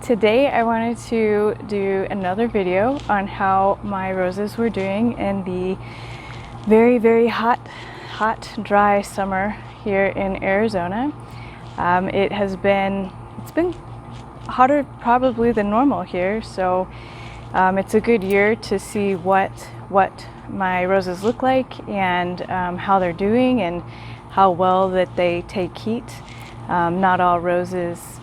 Today I wanted to do another video on how my roses were doing in the very hot, dry summer here in Arizona. It's been hotter probably than normal here, so it's a good year to see what my roses look like and how they're doing and how well that they take heat. Not all roses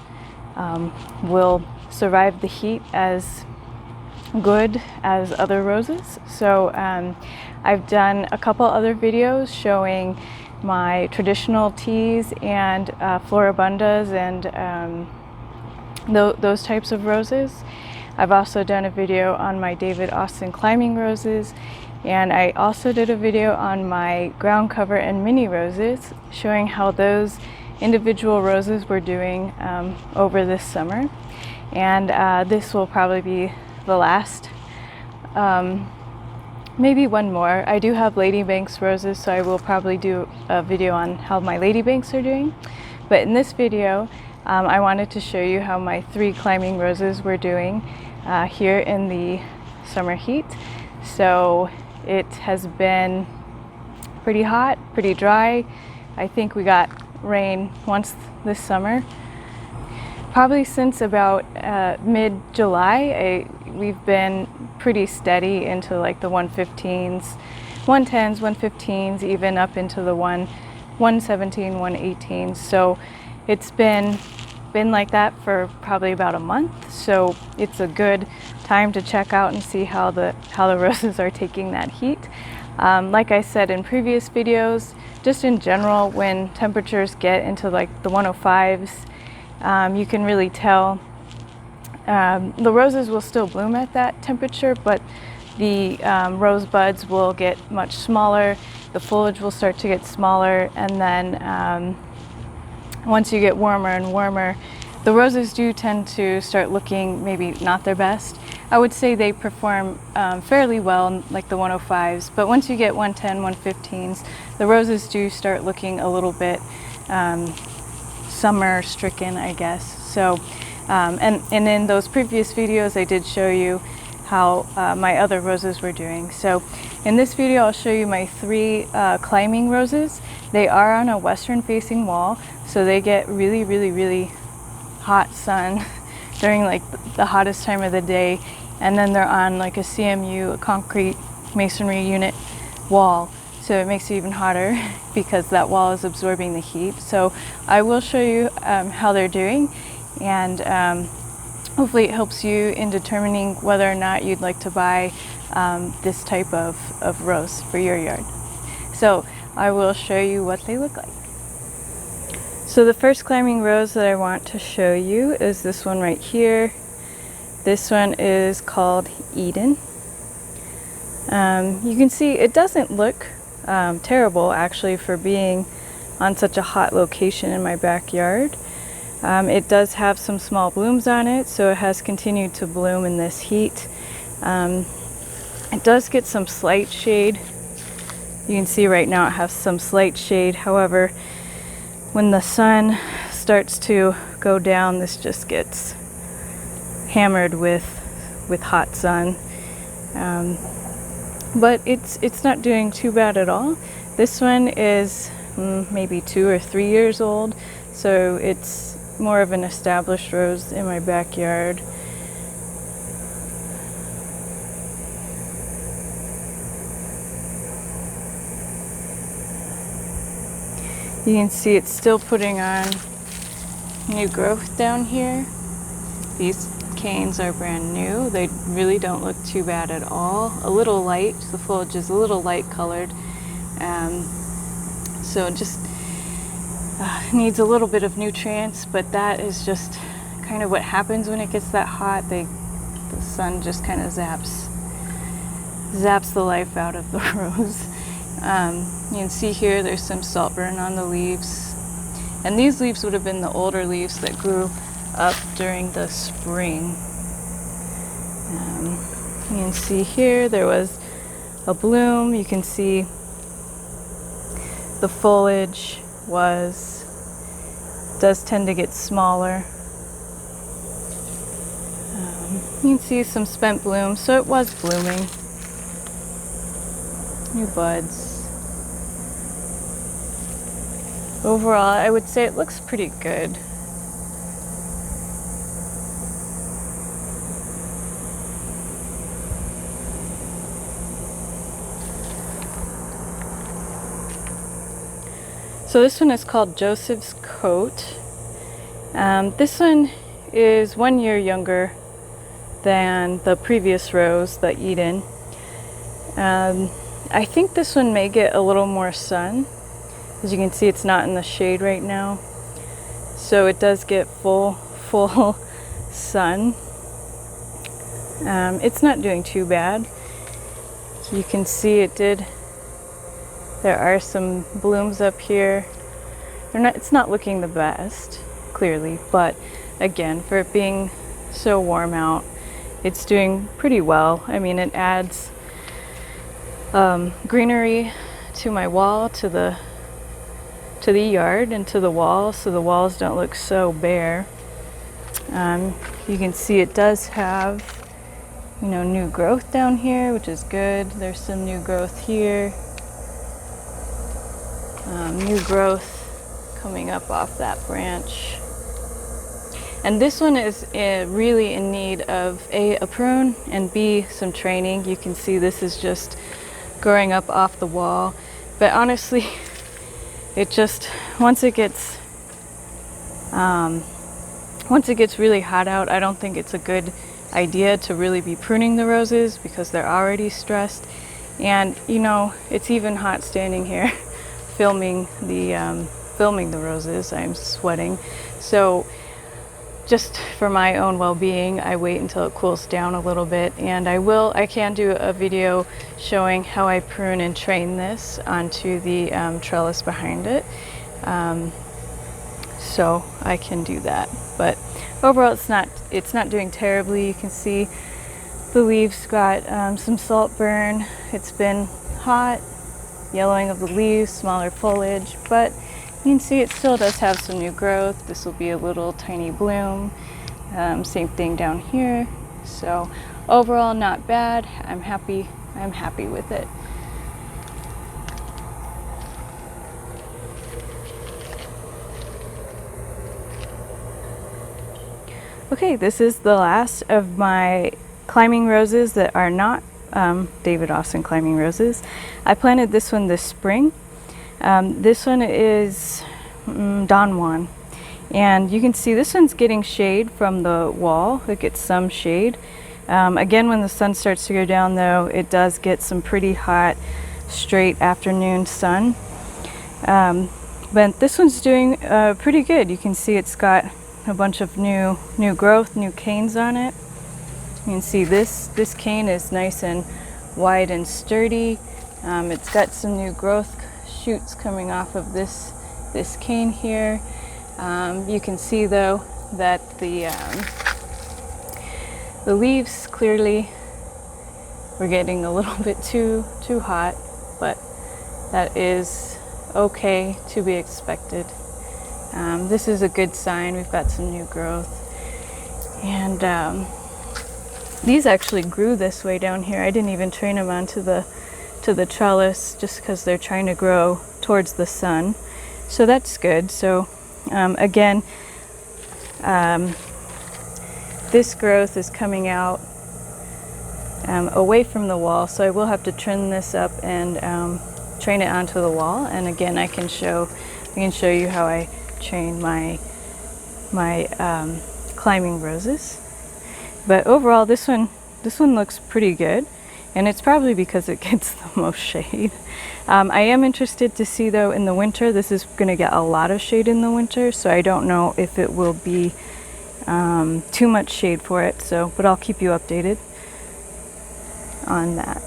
will survive the heat as good as other roses. So I've done a couple other videos showing my traditional teas and floribundas and those types of roses. I've also done a video on my David Austin climbing roses, and I also did a video on my ground cover and mini roses showing how those individual roses were doing over this summer. And this will probably be the last. Maybe one more. I do have ladybanks roses, so I will probably do a video on how my ladybanks are doing. But in this video, I wanted to show you how my 3 climbing roses were doing here in the summer heat. So it has been pretty hot, pretty dry. I think we got rain once this summer. Probably since about mid-July, we've been pretty steady into like the 115s, 110s, 115s, even up into the 117, 118s. So it's been like that for probably about a month. So it's a good time to check out and see how the roses are taking that heat. Like I said in previous videos, just in general, when temperatures get into like the 105s, you can really tell the roses will still bloom at that temperature, but the rose buds will get much smaller, the foliage will start to get smaller, and then once you get warmer and warmer, the roses do tend to start looking maybe not their best. I would say they perform fairly well in like the 105s, but once you get 110, 115s, the roses do start looking a little bit summer stricken, I guess. So, and in those previous videos, I did show you how my other roses were doing. So in this video, I'll show you my 3 climbing roses. They are on a western facing wall, so they get really hot sun during like the hottest time of the day, and then they're on like a CMU, a concrete masonry unit wall, so it makes it even hotter because that wall is absorbing the heat. So I will show you how they're doing, and hopefully it helps you in determining whether or not you'd like to buy this type of rose for your yard. So I will show you what they look like. So the first climbing rose that I want to show you is this one right here. This one is called Eden. You can see it doesn't look terrible actually for being on such a hot location in my backyard. It does have some small blooms on it, so it has continued to bloom in this heat. It does get some slight shade. You can see right now it has some slight shade. However, when the sun starts to go down, this just gets hammered with hot sun. But it's not doing too bad at all. This one is maybe 2 or 3 years old, so it's more of an established rose in my backyard. You can see it's still putting on new growth down here. These canes are brand new. They really don't look too bad at all. A little light, the foliage is a little light colored. So it just needs a little bit of nutrients, but that is just kind of what happens when it gets that hot. The sun just kind of zaps the life out of the rose. You can see here there's some salt burn on the leaves, and these leaves would have been the older leaves that grew up during the spring. You can see here there was a bloom. You can see the foliage does tend to get smaller. You can see some spent blooms, so it was blooming. New buds. Overall, I would say it looks pretty good. So this one is called Joseph's Coat. This one is 1 year younger than the previous rose, the Eden. I think this one may get a little more sun. As you can see, it's not in the shade right now, so it does get full sun. It's not doing too bad. You can see it did. There are some blooms up here. It's not looking the best, clearly, but again, for it being so warm out, it's doing pretty well. I mean, it adds greenery to my wall, to the yard and to the walls, so the walls don't look so bare. You can see it does have, you know, new growth down here, which is good. There's some new growth here. New growth coming up off that branch. And this one is really in need of A, prune, and B, some training. You can see this is just growing up off the wall. But honestly, it just, once it gets really hot out, I don't think it's a good idea to really be pruning the roses because they're already stressed. And you know, it's even hot standing here filming the roses. I'm sweating. So just for my own well-being, I wait until it cools down a little bit, and I can do a video showing how I prune and train this onto the trellis behind it. So I can do that. But overall, it's not doing terribly. You can see the leaves got some salt burn. It's been hot, yellowing of the leaves, smaller foliage, but you can see it still does have some new growth. This will be a little tiny bloom. Same thing down here. So overall, not bad. I'm happy with it. Okay, this is the last of my climbing roses that are not David Austin climbing roses. I planted this one this spring. This one is Don Juan, and you can see this one's getting shade from the wall. It gets some shade. Again, when the sun starts to go down though, it does get some pretty hot straight afternoon sun. But this one's doing pretty good. You can see it's got a bunch of new growth, new canes on it. You can see this cane is nice and wide and sturdy. It's got some new growth shoots coming off of this cane here. You can see though that the leaves clearly were getting a little bit too hot, but that is okay, to be expected. This is a good sign. We've got some new growth, and these actually grew this way down here. I didn't even train them onto the trellis just because they're trying to grow towards the sun, so that's good. So again, this growth is coming out away from the wall, so I will have to trim this up and train it onto the wall. And again, I can show you how I train my climbing roses. But overall, this one looks pretty good, and it's probably because it gets the most shade. I am interested to see though in the winter. This is going to get a lot of shade in the winter, so I don't know if it will be too much shade for it. So, but I'll keep you updated on that.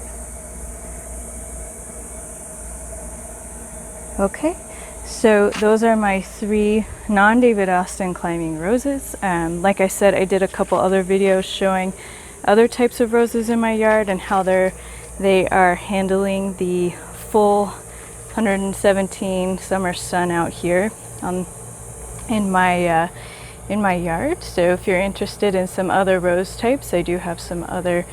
Okay, so those are my 3 non-David Austin climbing roses. Like I said, I did a couple other videos showing other types of roses in my yard and how they are handling the full 117 summer sun out here in my in my yard. So if you're interested in some other rose types, I do have some other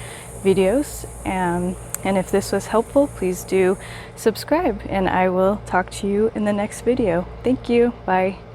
videos. And if this was helpful, please do subscribe, and I will talk to you in the next video. Thank you. Bye.